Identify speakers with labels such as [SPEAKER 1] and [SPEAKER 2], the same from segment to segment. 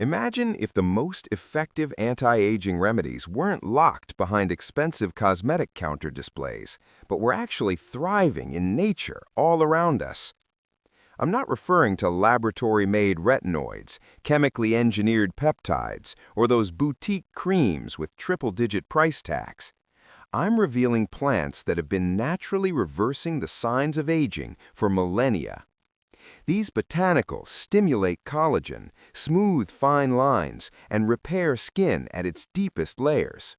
[SPEAKER 1] Imagine if the most effective anti-aging remedies weren't locked behind expensive cosmetic counter displays, but were actually thriving in nature all around us. I'm not referring to laboratory-made retinoids, chemically engineered peptides, or those boutique creams with triple-digit price tags. I'm revealing plants that have been naturally reversing the signs of aging for millennia. These botanicals stimulate collagen, smooth fine lines, and repair skin at its deepest layers.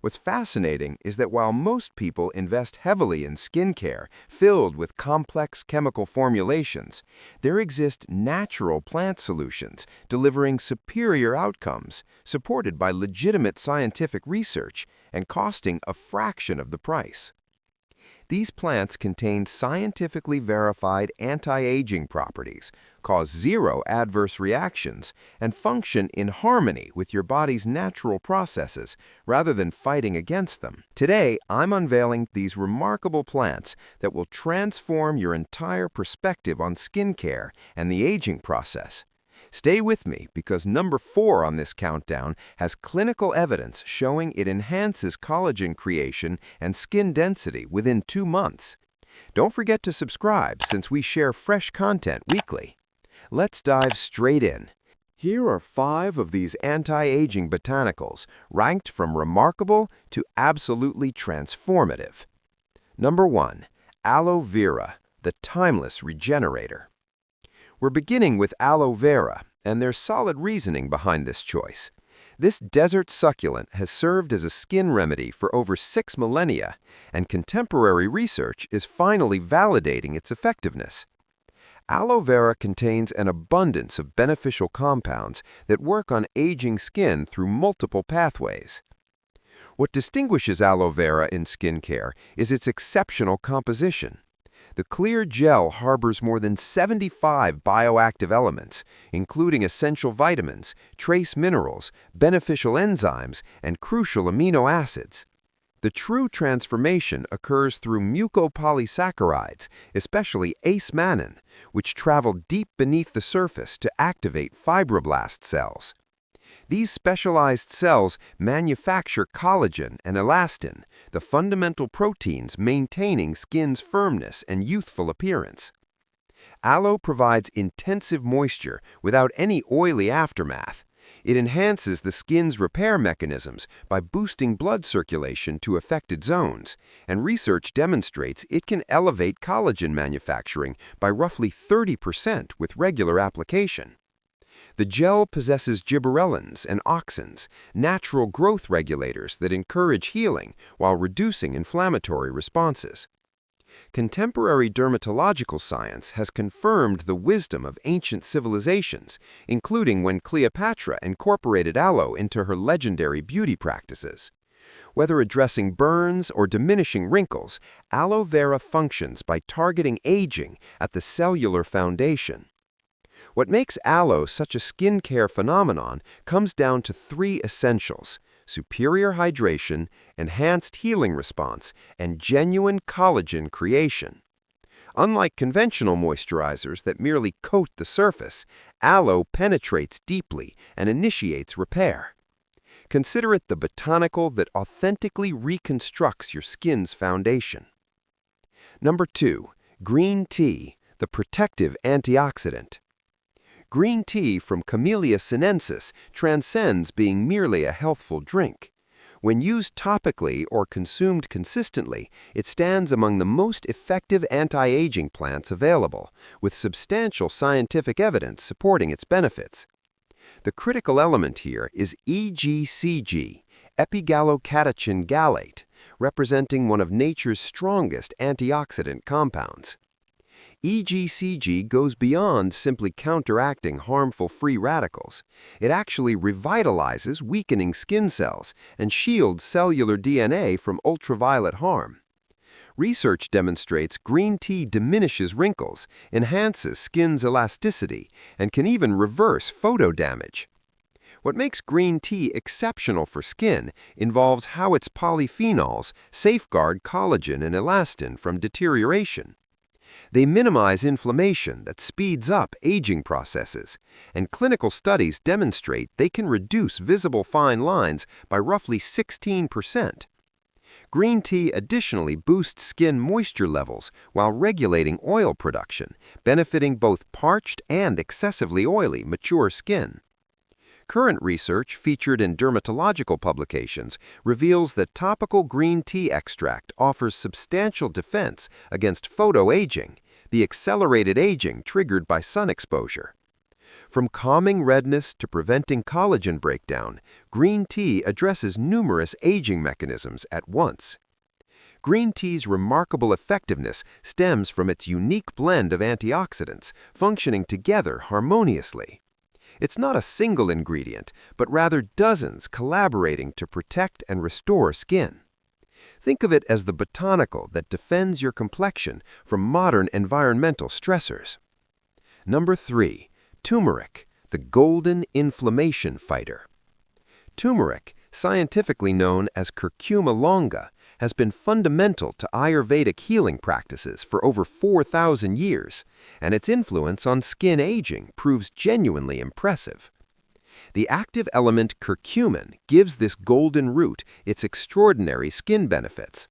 [SPEAKER 1] What's fascinating is that while most people invest heavily in skincare filled with complex chemical formulations, there exist natural plant solutions delivering superior outcomes, supported by legitimate scientific research and costing a fraction of the price. These plants contain scientifically verified anti-aging properties, cause zero adverse reactions, and function in harmony with your body's natural processes rather than fighting against them. Today, I'm unveiling these remarkable plants that will transform your entire perspective on skincare and the aging process. Stay with me because number 4 on this countdown has clinical evidence showing it enhances collagen creation and skin density within 2 months. Don't forget to subscribe since we share fresh content weekly. Let's dive straight in. Here are 5 of these anti-aging botanicals ranked from remarkable to absolutely transformative. Number 1. Aloe Vera, the timeless regenerator. We're beginning with aloe vera, and there's solid reasoning behind this choice. This desert succulent has served as a skin remedy for over 6 millennia, and contemporary research is finally validating its effectiveness. Aloe vera contains an abundance of beneficial compounds that work on aging skin through multiple pathways. What distinguishes aloe vera in skincare is its exceptional composition. The clear gel harbors more than 75 bioactive elements, including essential vitamins, trace minerals, beneficial enzymes, and crucial amino acids. The true transformation occurs through mucopolysaccharides, especially ace-mannan, which travel deep beneath the surface to activate fibroblast cells. These specialized cells manufacture collagen and elastin, the fundamental proteins maintaining skin's firmness and youthful appearance. Aloe provides intensive moisture without any oily aftermath. It enhances the skin's repair mechanisms by boosting blood circulation to affected zones, and research demonstrates it can elevate collagen manufacturing by roughly 30% with regular application. The gel possesses gibberellins and auxins, natural growth regulators that encourage healing while reducing inflammatory responses. Contemporary dermatological science has confirmed the wisdom of ancient civilizations, including when Cleopatra incorporated aloe into her legendary beauty practices. Whether addressing burns or diminishing wrinkles, aloe vera functions by targeting aging at the cellular foundation. What makes aloe such a skincare phenomenon comes down to 3 essentials: superior hydration, enhanced healing response, and genuine collagen creation. Unlike conventional moisturizers that merely coat the surface, aloe penetrates deeply and initiates repair. Consider it the botanical that authentically reconstructs your skin's foundation. Number 2. Green tea, the protective antioxidant. Green tea from Camellia sinensis transcends being merely a healthful drink. When used topically or consumed consistently, it stands among the most effective anti-aging plants available, with substantial scientific evidence supporting its benefits. The critical element here is EGCG, epigallocatechin gallate, representing one of nature's strongest antioxidant compounds. EGCG goes beyond simply counteracting harmful free radicals. It actually revitalizes weakening skin cells and shields cellular DNA from ultraviolet harm. Research demonstrates green tea diminishes wrinkles, enhances skin's elasticity, and can even reverse photo damage. What makes green tea exceptional for skin involves how its polyphenols safeguard collagen and elastin from deterioration. They minimize inflammation that speeds up aging processes, and clinical studies demonstrate they can reduce visible fine lines by roughly 16%. Green tea additionally boosts skin moisture levels while regulating oil production, benefiting both parched and excessively oily mature skin. Current research featured in dermatological publications reveals that topical green tea extract offers substantial defense against photoaging, the accelerated aging triggered by sun exposure. From calming redness to preventing collagen breakdown, green tea addresses numerous aging mechanisms at once. Green tea's remarkable effectiveness stems from its unique blend of antioxidants functioning together harmoniously. It's not a single ingredient, but rather dozens collaborating to protect and restore skin. Think of it as the botanical that defends your complexion from modern environmental stressors. Number 3. Turmeric, the golden inflammation fighter. Turmeric, scientifically known as curcuma longa, has been fundamental to Ayurvedic healing practices for over 4,000 years, and its influence on skin aging proves genuinely impressive. The active element curcumin gives this golden root its extraordinary skin benefits.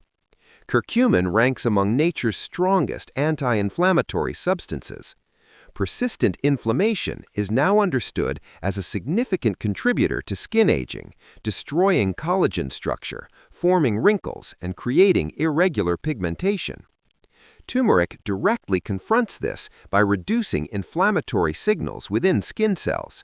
[SPEAKER 1] Curcumin ranks among nature's strongest anti-inflammatory substances. Persistent inflammation is now understood as a significant contributor to skin aging, destroying collagen structure, forming wrinkles, and creating irregular pigmentation. Turmeric directly confronts this by reducing inflammatory signals within skin cells.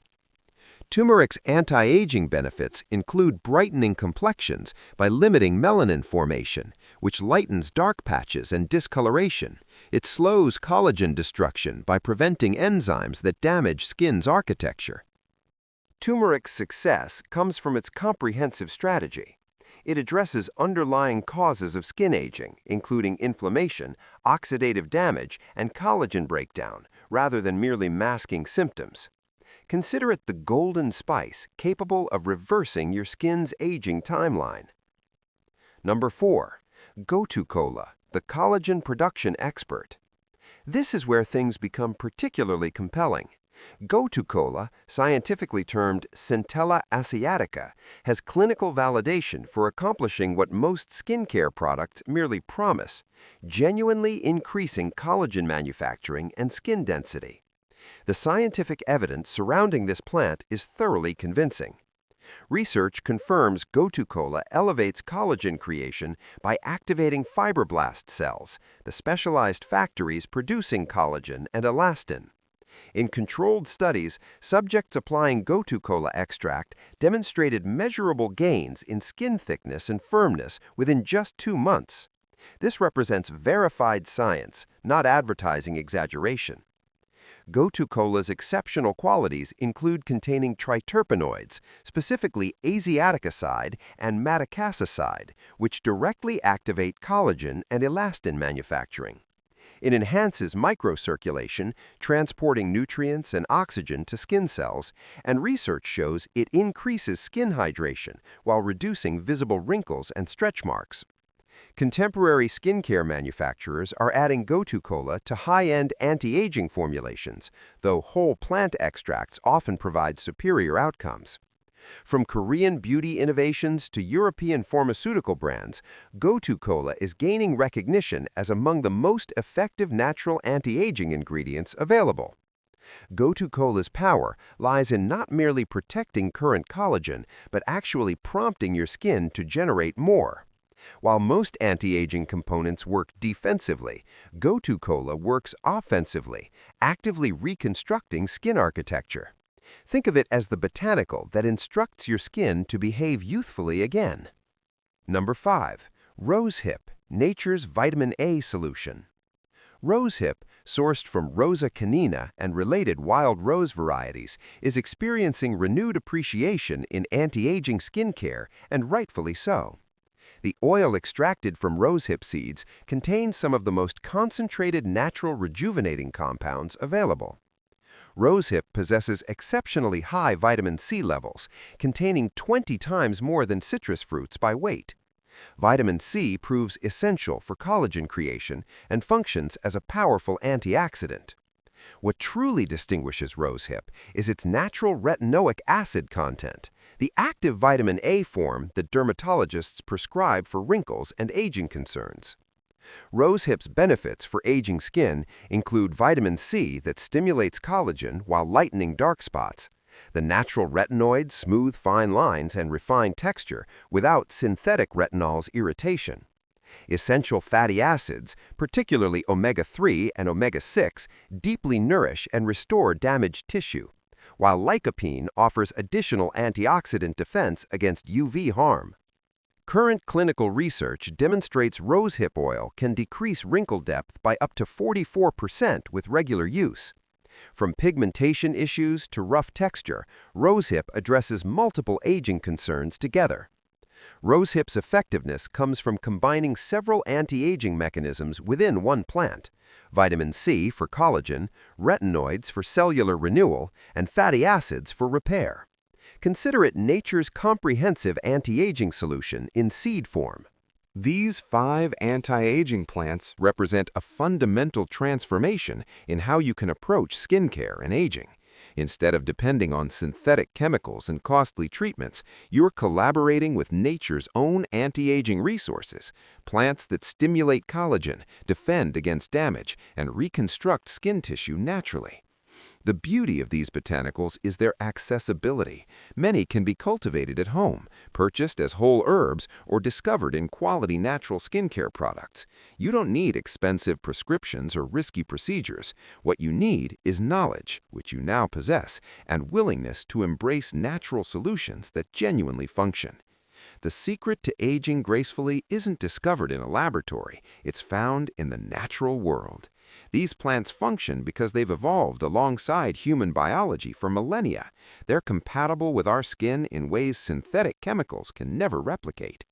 [SPEAKER 1] Turmeric's anti-aging benefits include brightening complexions by limiting melanin formation, which lightens dark patches and discoloration. It slows collagen destruction by preventing enzymes that damage skin's architecture. Turmeric's success comes from its comprehensive strategy. It addresses underlying causes of skin aging, including inflammation, oxidative damage, and collagen breakdown, rather than merely masking symptoms. Consider it the golden spice capable of reversing your skin's aging timeline. Number 4. Gotu Kola, the collagen production expert. This is where things become particularly compelling. Gotu Kola, scientifically termed Centella asiatica, has clinical validation for accomplishing what most skincare products merely promise, genuinely increasing collagen manufacturing and skin density. The scientific evidence surrounding this plant is thoroughly convincing. Research confirms Gotu Kola elevates collagen creation by activating fibroblast cells, the specialized factories producing collagen and elastin. In controlled studies, subjects applying Gotu Kola extract demonstrated measurable gains in skin thickness and firmness within just 2 months. This represents verified science, not advertising exaggeration. Gotu Kola's exceptional qualities include containing triterpenoids, specifically asiaticoside and madecassoside, which directly activate collagen and elastin manufacturing. It enhances microcirculation, transporting nutrients and oxygen to skin cells, and research shows it increases skin hydration while reducing visible wrinkles and stretch marks. Contemporary skincare manufacturers are adding Gotu Kola to high-end anti-aging formulations, though whole plant extracts often provide superior outcomes. From Korean beauty innovations to European pharmaceutical brands, Gotu Kola is gaining recognition as among the most effective natural anti-aging ingredients available. Gotu Kola's power lies in not merely protecting current collagen, but actually prompting your skin to generate more. While most anti-aging components work defensively, Gotu Kola works offensively, actively reconstructing skin architecture. Think of it as the botanical that instructs your skin to behave youthfully again. Number 5. Rosehip, nature's vitamin A solution. Rosehip, sourced from Rosa canina and related wild rose varieties, is experiencing renewed appreciation in anti-aging skincare, and rightfully so. The oil extracted from rosehip seeds contains some of the most concentrated natural rejuvenating compounds available. Rosehip possesses exceptionally high vitamin C levels, containing 20 times more than citrus fruits by weight. Vitamin C proves essential for collagen creation and functions as a powerful antioxidant. What truly distinguishes Rosehip is its natural retinoic acid content, the active vitamin A form that dermatologists prescribe for wrinkles and aging concerns. Rosehip's benefits for aging skin include vitamin C that stimulates collagen while lightening dark spots, the natural retinoids smooth fine lines and refine texture without synthetic retinol's irritation. Essential fatty acids, particularly omega-3 and omega-6, deeply nourish and restore damaged tissue, while lycopene offers additional antioxidant defense against UV harm. Current clinical research demonstrates rosehip oil can decrease wrinkle depth by up to 44% with regular use. From pigmentation issues to rough texture, Rosehip addresses multiple aging concerns together. Rosehip's effectiveness comes from combining several anti-aging mechanisms within one plant: vitamin C for collagen, retinoids for cellular renewal, and fatty acids for repair. Consider it nature's comprehensive anti-aging solution in seed form. These 5 anti-aging plants represent a fundamental transformation in how you can approach skincare and aging. Instead of depending on synthetic chemicals and costly treatments, you're collaborating with nature's own anti-aging resources, plants that stimulate collagen, defend against damage, and reconstruct skin tissue naturally. The beauty of these botanicals is their accessibility. Many can be cultivated at home, purchased as whole herbs, or discovered in quality natural skincare products. You don't need expensive prescriptions or risky procedures. What you need is knowledge, which you now possess, and willingness to embrace natural solutions that genuinely function. The secret to aging gracefully isn't discovered in a laboratory. It's found in the natural world. These plants function because they've evolved alongside human biology for millennia. They're compatible with our skin in ways synthetic chemicals can never replicate.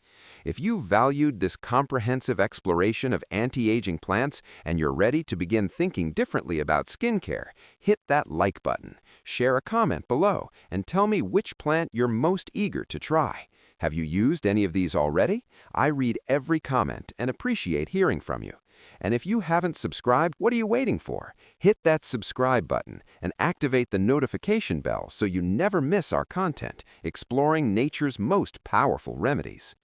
[SPEAKER 1] If you valued this comprehensive exploration of anti-aging plants and you're ready to begin thinking differently about skincare, hit that like button, share a comment below, and tell me which plant you're most eager to try. Have you used any of these already? I read every comment and appreciate hearing from you. And if you haven't subscribed, what are you waiting for? Hit that subscribe button and activate the notification bell so you never miss our content, exploring nature's most powerful remedies.